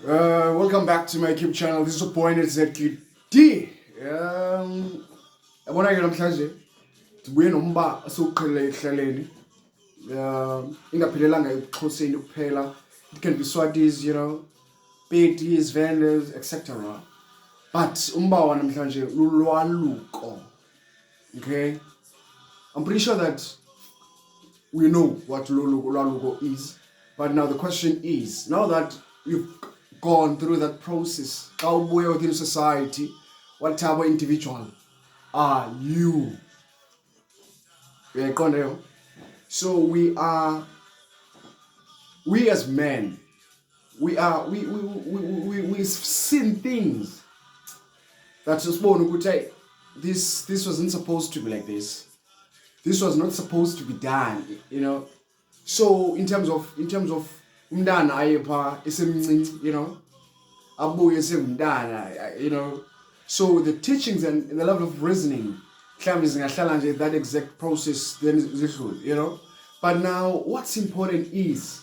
Welcome back to my YouTube channel. This is a point it's ZQD. Yabona ke namhlanje sibuye nomba sokuqhela ehlaleni. Ingaphelelanga ebuXhoseni kuphela. It can be Swatis, Petis, vendors, etc. But umba wa namhlanje Ulwaluko. Okay? I'm pretty sure that we know what Ulwaluko is. But now the question is, now that you've gone through that process, within society, what type of individual are you? So we as men, we've seen things that just this wasn't supposed to be like this. This was not supposed to be done, So in terms of umntana ayepa esemncinci, abuye esemntana, so the teachings and the level of reasoning that exact process then zidlule, but now what's important is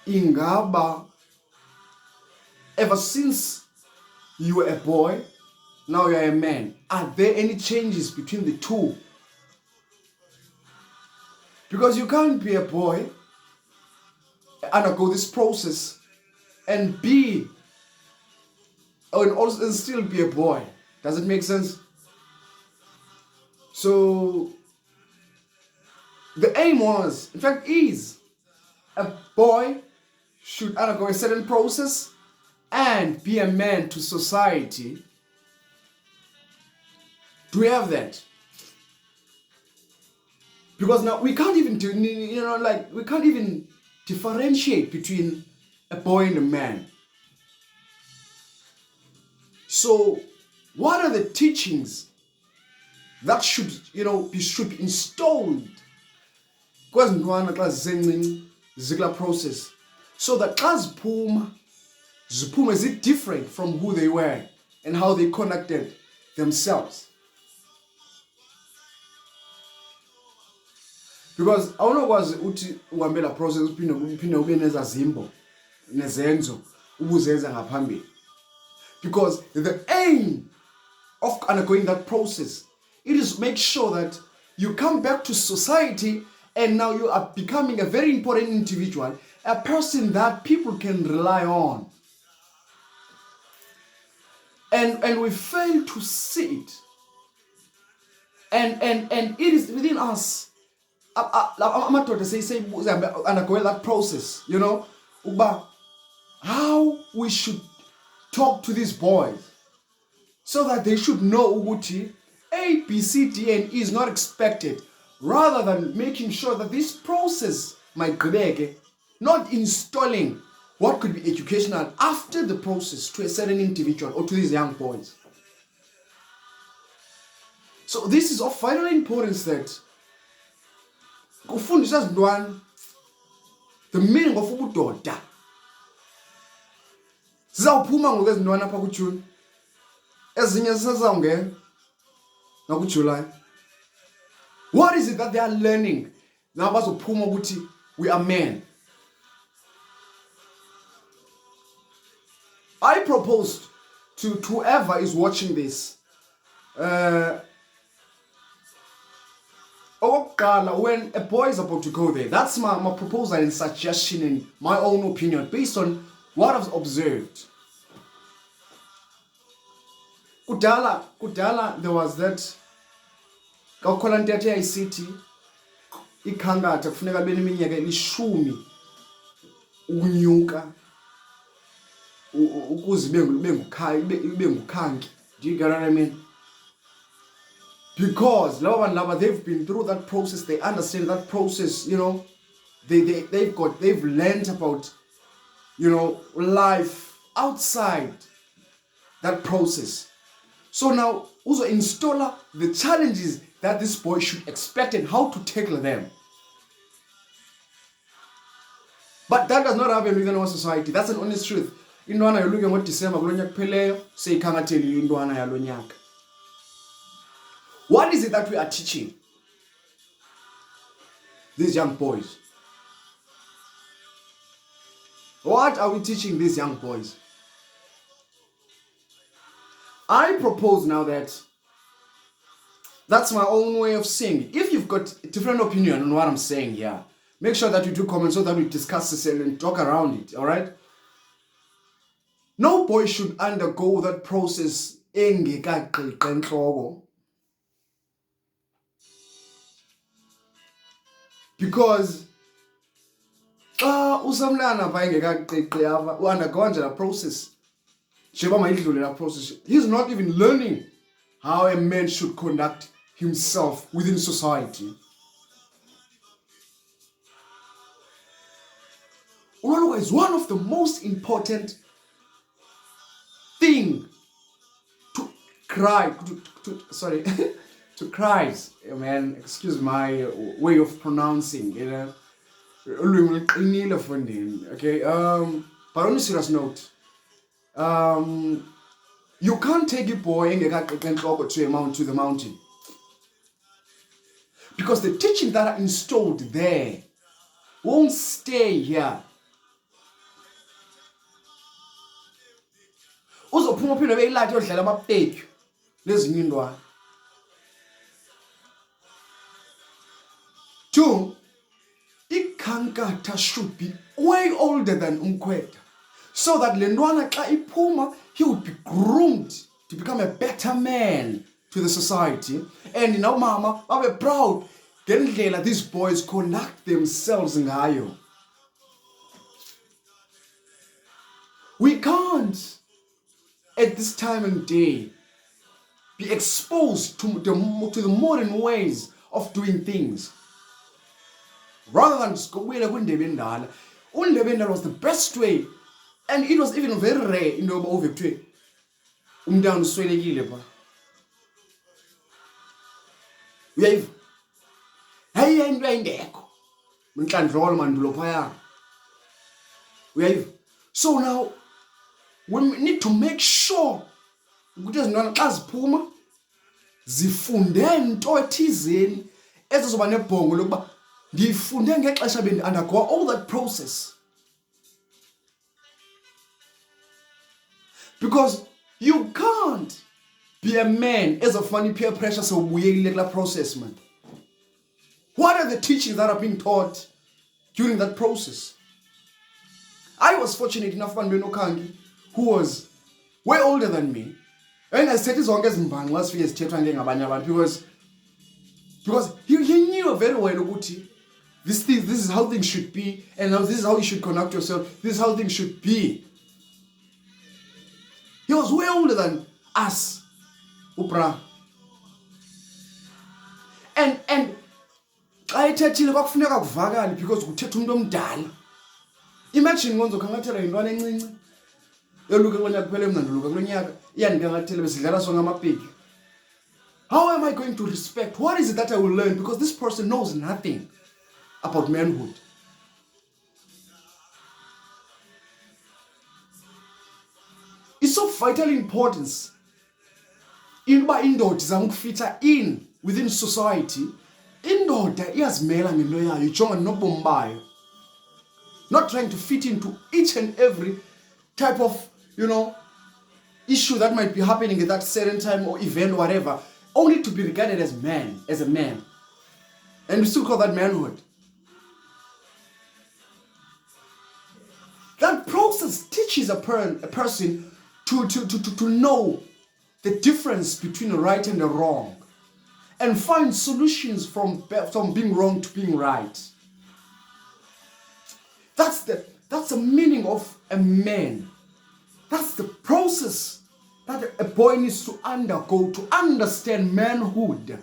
ingaba ever since you were a boy, now you're a man, are there any changes between the two? Because you can't be a boy, undergo this process, and still be a boy. Does it make sense? So the aim was, in fact, is a boy should undergo a certain process and be a man to society. Do we have that? Because now we can't even we can't even differentiate between a boy and a man. So what are the teachings that should be installed process, so that ziphuma is it different from who they were and how they connected themselves? Because awunokwazi uthi uhambe la process uphinde ube nezazimbo nezenzo ubuzenza ngaphambili. Because the aim of undergoing that process, it is make sure that you come back to society and now you are becoming a very important individual, a person that people can rely on. And we fail to see it. And it is within us. Amadoda say undergo that process, how we should talk to these boys so that they should know ukuthi A, B, C, D, and E is not expected, rather than making sure that this process might not installing what could be educational after the process to a certain individual or to these young boys. So this is of vital importance that kufundiswa zintwana the meaning of ubudoda. Sizawuphuma ngoku ezintwana apha kuJune, ezinye sisazawungena nakuJuly. What is it that they are learning now bazophuma ukuthi we are men? I proposed to whoever is watching this, when a boy is about to go there, that's my proposal and suggestion and my own opinion based on what I've observed. Kudala there was that kakhola ntethe yayisithi ikhangatha kufuneka bene iminyaka elishumi ukunyuka ukuze ibe ngukhanki. Do you get what I mean? Because they've been through that process, they understand that process, they've learned about life outside that process. So now also install the challenges that this boy should expect and how to tackle them. But that does not happen within our society. That's an honest truth. Intwana yoluke ngoDecember kulonyaka kupheleyo seyikhangatheli intwana yalonyaka. What is it that we are teaching these young boys? What are we teaching these young boys? I propose now that that's my own way of saying it. If you've got a different opinion on what I'm saying here, make sure that you do comment so that we discuss this and talk around it, all right? No boy should undergo that process because usamlana undergo that process. He's not even learning how a man should conduct himself within society. Ulwaluko is one of the most important thing to cry. To cries. Man, excuse my way of pronouncing. Okay. But on a serious note, you can't take a boy to the mountain. Because the teaching that are installed there won't stay here. Uzophuma uphinde beyilathi yodlala amapethu lezinye indwana. 2, ikhankatha should be way older than umkhwetha, so that lendwana xa iphuma, he would be groomed to become a better man to the society. And now mama babe proud ngendlela these boys conduct themselves ngayo. We can't at this time and day be exposed to the modern ways of doing things. Rather than Undebendala was the best way, and it was even very rare in the over to down swelekile pa. Uyayiva? Hayi into ayingekho. Mntlandlolo mandulo phaya. Uyayiva? So now we need to make sure ukuthi ezintwana xa ziphuma zifunde into ethizeni ezizoba nebhongo lokuba ndifunde ngexesha undergo all that process. Because you can't be a man as a funny peer pressure so kula process, man. What are the teachings that are being taught during that process? I was fortunate enough who was way older than me. And I said this because he knew very well this is how things should be, and now this is how you should conduct yourself. This is how things should be. He was way older than us, Upra. And I ethethile kwakufuneka kuvakale because kuthetha umuntu omdala. Imagine ngonzo khangathela intwana encinci. Yoluka kwanyaka kuphela emnanduluka kulonyaka iyandikangathele besidlala sonke amapiki. How am I going to respect? What is it that I will learn? Because this person knows nothing about manhood. It's of vital importance inba indoda izamukufitha in within society. Indoda iyazimela ngento yayo ijonga nobomi bayo. Not trying to fit into each and every type of, issue that might be happening at that certain time or event or whatever, only to be regarded as a man. And we still call that manhood. That process teaches a person to know the difference between a right and a wrong, and find solutions from being wrong to being right. That's the meaning of a man. That's the process that a boy needs to undergo to understand manhood.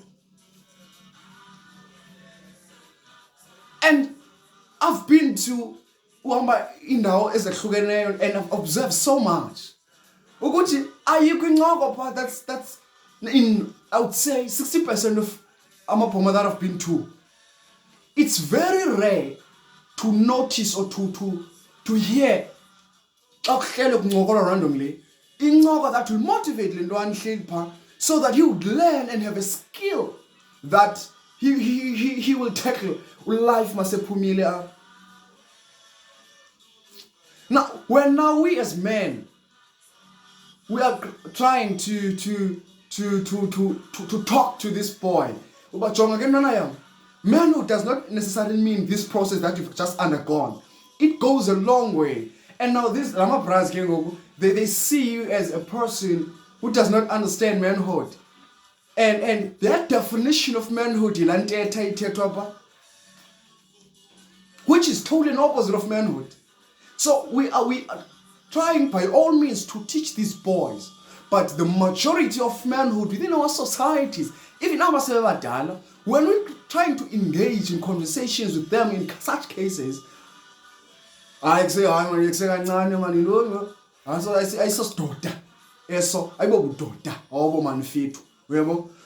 And I've been to indawo ezahlukeneyo and I've observed so much. Ukuthi ayikho incoko part that's in, I would say, 60% of amabhoma that I've been to. It's very rare to notice or to hear randomly incoko that will motivate lentwana so that he would learn and have a skill that he will tackle life masephumile. Now we as men, we are trying to talk to this boy. But manhood does not necessarily mean this process that you've just undergone. It goes a long way. And now this Lama Bras, they see you as a person who does not understand manhood. And that definition of manhood, which is totally an opposite of manhood. So we are trying by all means to teach these boys, but the majority of manhood within our societies, even our Sevadala, when we're trying to engage in conversations with them in such cases, I say,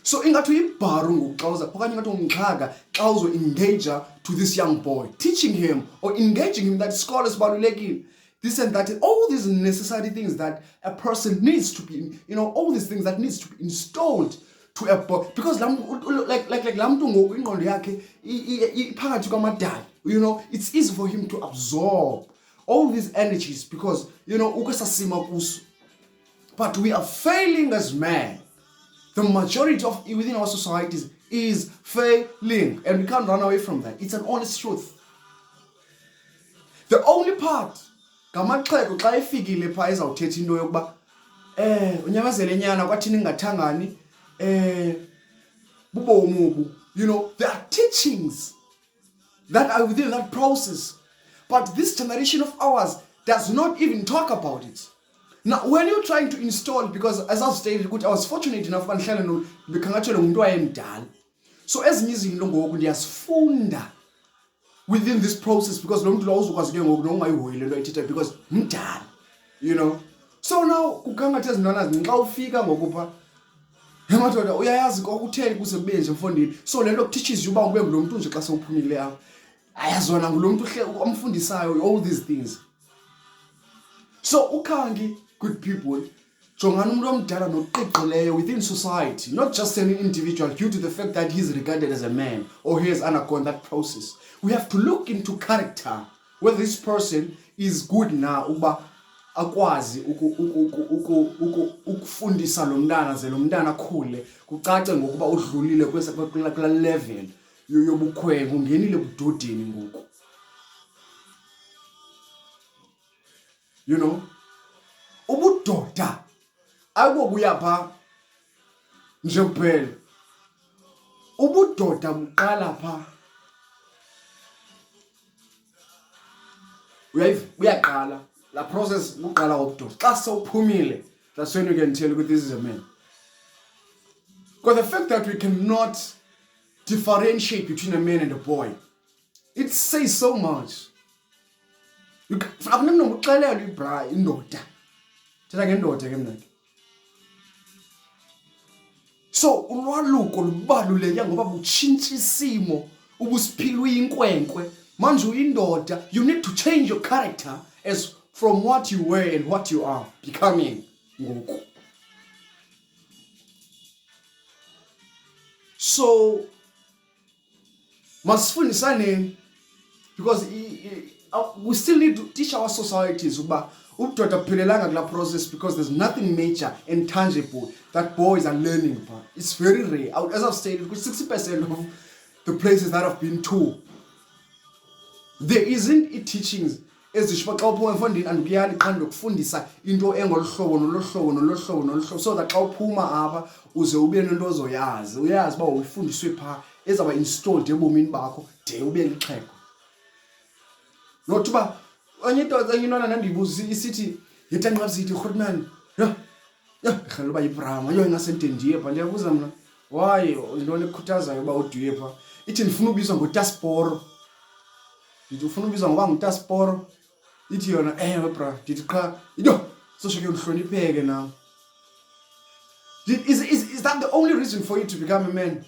so ingathi ibharu ngokuxawuza phakathi ingathi umxhaga xa uzo-engage to this young boy, teaching him or engaging him that isikolo sibalulekile, this and that, all these necessary things that a person needs to be, all these things that needs to be installed to a boy, because like lamntu ngoku ingqondo yakhe iphakathi kwamadala, it's easy for him to absorb all these energies because ukwesasima kuso. But we are failing as men. The majority of within our societies is failing, and we can't run away from that. It's an honest truth. The only part, ngamaxhego xa efikile phaa ezawuthetha into yokuba unyamezele nyana kwathini ningathangani bubomi obu. There are teachings that are within that process, but this generation of ours does not even talk about it. Now, when you're trying to install, because as I've stated, I was fortunate enough to so as within this process, because because so now so le teaches you all these things. So ukangi, good people, within society, not just any individual, due to the fact that he's regarded as a man or he has undergone that process. We have to look into character, whether this person is good now, uba akwazi ukufundisa lo mntana ze lo mntana akhule kucace ngokuba udlulile kula level yobukhwenge ungenile budodeni ngoku. Ubudoda akukuya pha nje kuphela. Ubudoda buqala pha. Uyaqala la process buqala ubudoda. Xa sewuphumile, that's when you can tell that this is a man. Because the fact that we cannot differentiate between a man and a boy, it says so much. Akunokuxelela ibra indoda. Thetha ngendoda ke mna. So ulwaluko lubaluleke ngoba butshintsha isimo ubusiphila uyinkwenkwe manje uyindoda. You need to change your character as from what you were and what you are becoming ngoku. So masifundisane, because we still need to teach our societies uba ubudoda buphelelanga kula process, because there's nothing major and tangible that boys are learning about. It's very rare. As I've stated, 60% of the places that I've been to, there isn't teachings ezisho xa uphuma emfundini and kuyani qanda ukufundisa into engoluhlobo nolohlobo so that xa uphuma apha uze ube nento ozoyazi, uyazi uba uyifundiswe phaa ezaba installed ebomini bakho de ube lixhego. Not uba onye into enginona nandibuza isithi yetanqabisithi Grootman khalo ba ibrama yo ingasentendiye pha ndiyabuza mna why intoni ekukhuthazayo uba uduye pha ithi ndifuna ubizwa ngotasporo. Ndithi ufuna ubizwa ngoba ngutasporo ithi yona ewe bra ndithi qha yo soshike uhlonipheke na. Is that the only reason for you to become a man?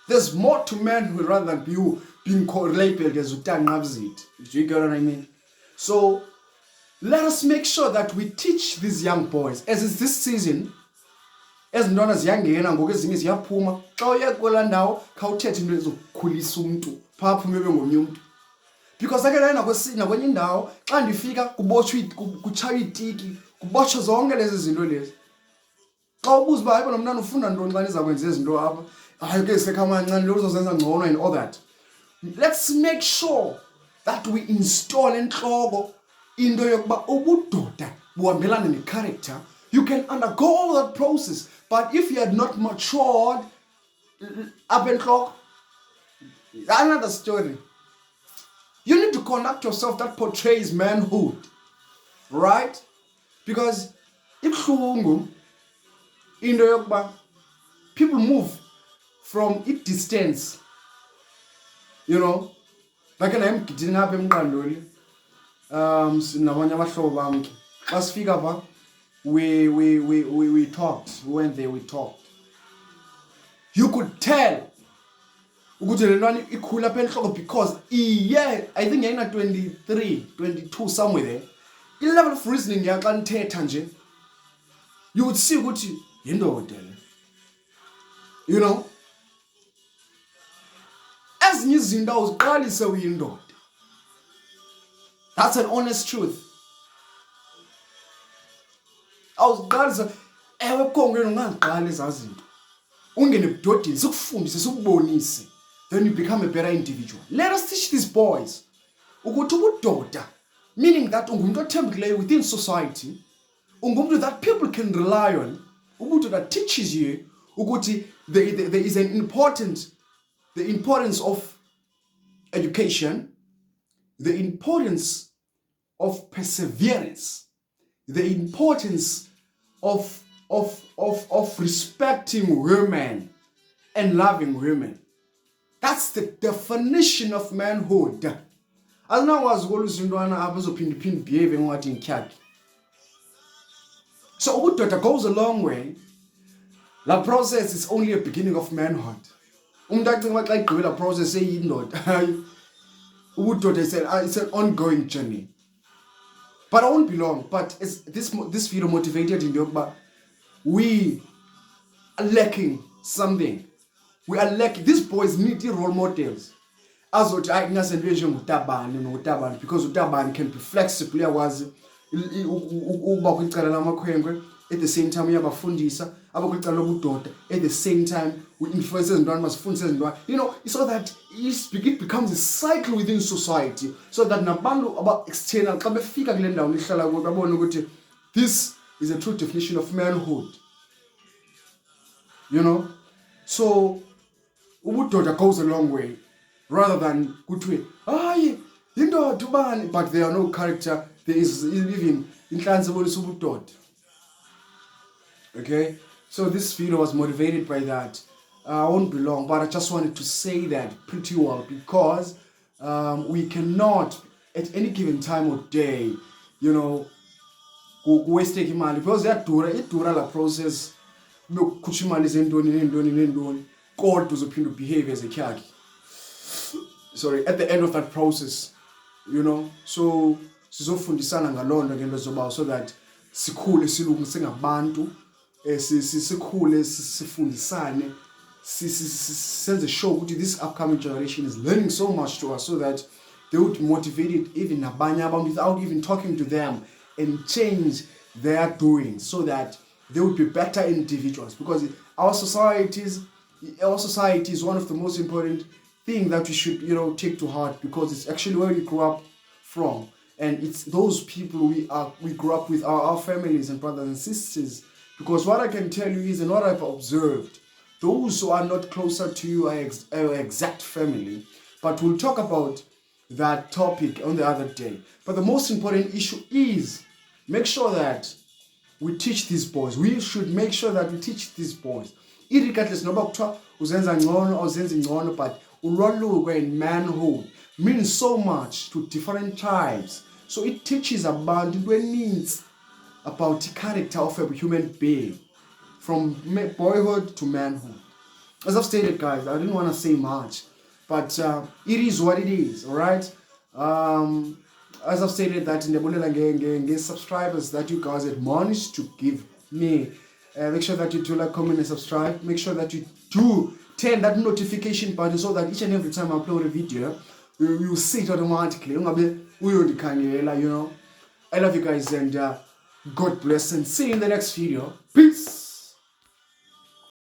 There's more to manhood rather than you being labeled as utanqabisithi. Do you get what I mean? So let us make sure that we teach these young boys, as is this season, as ntwana ziyangena ngoku ezinye ziyaphuma xa uya kwela ndawo khawuthethe into ezokukhulisa umntu phaa phuma ebe ngomnye umntu. because ake la kwenye indawo xa ndifika kutshaywa itiki, kubotshwa zonke lezi zinto lezi. Xa ubuza uba hayi lo mntana ufunda ntoni xa niza kwenza izinto apha, hayi ke sekamancane lo uzozenza ngcono and all that. Let's make sure that we install enhloko into yokuba ubudoda buhambelana ne-character. You can undergo all that process, but if you had not matured up enhloko, another story. You need to conduct yourself that portrays manhood, right? Because ibuhlungu into yokuba people move from it distance, you know. Like na emgidini apha emqandoli sinabanye abahlobo bam ke xa sifika pha we talked, we went there, we talked. You could tell ukuthi le ntwana ikhula apha enhloko because I think yayina 23, 22 somewhere there. I-level of reasoning yaxa nithetha nje, you would see ukuthi yindoda le, you know. Ezinye izinto awuziqalise uyindoda. That's an honest truth. Awuziqalise ewe ebukhongweni ungaziqala ezaa zinto, ungene ebudodeni sikufundise sikubonise, then you become a better individual. Let us teach these boys ukuthi ubudoda, meaning that ungumuntu othembekileyo within society, ungumuntu that people can rely on, ubudoda that teaches you ukuthi there is the importance of education, the importance of perseverance, the importance of respecting women and loving women. That's the definition of manhood. Alinawazi ukoluza intwana abazophinda behave ngathi ngityhaki. So ubudoda goes a long way. La process is only a beginning of manhood. Umuntu acinga xa igqibe la process eyindoda, hayi ubudoda it's an ongoing journey. But I won't be long. But this video motivated in yokuba we are lacking something. We are lacking. These boys need role models. Azothi hayi kunyasento njengotabani notabani, because utabani can be flexible, uyakwazi ukuba kwicala lamakhwenkwe, at the same time uyabafundisa abakwicala lobudoda, at the same time we influence ezintwana masifundise ezintwana, you know, so that it becomes a cycle within society, so that nabantu aba external xa befika kule ndawo nihlala kuyo babone ukuthi this is a true definition of manhood, you know. So ubudoda goes a long way, rather than kuthiwe hayi indoda ubani, but there are no character, there is even inhlanzi ebonisa ubudoda. Okay, so this video was motivated by that. I won't be long, but I just wanted to say that pretty well, because we cannot at any given time of day, you know, waste imali, because idura la process yokukhutha imali zentoni kodwa uzophinda behave as a kyaki. Sorry, at the end of that process, you know. So sizofundisana ngalonto ngento zobawo, so that sikhule silungise ngabantu, sikhule sifundisane, senze show ukuthi this upcoming generation is learning so much to us, so that they would motivate it even nabanye abantu without even talking to them, and change their doing, so that they would be better individuals. Because our society is one of the most important thing that we should, you know, take to heart, because it's actually where we grew up from, and it's those people we grew up with, our families and brothers and sisters. Because what I can tell you is, and what I've observed, those who are not closer to you are exact family. But we'll talk about that topic on the other day. But the most important issue is, make sure that we teach these boys. We should make sure that we teach these boys, irregardless noba kuthiwa uzenza ngcono or uzenza ngcono, but ulwaluko and manhood means so much to different tribes. So it teaches abantu into eninzi about the character of a human being, from boyhood to manhood. As I've stated, guys, I didn't want to say much, but it is what it is, all right? As I've stated that in the subscribers that you guys admonished to give me, make sure that you do like, comment, and subscribe. Make sure that you do turn that notification button, so that each and every time I upload a video, you sit automatically. I love you guys and God bless and see you in the next video. Peace.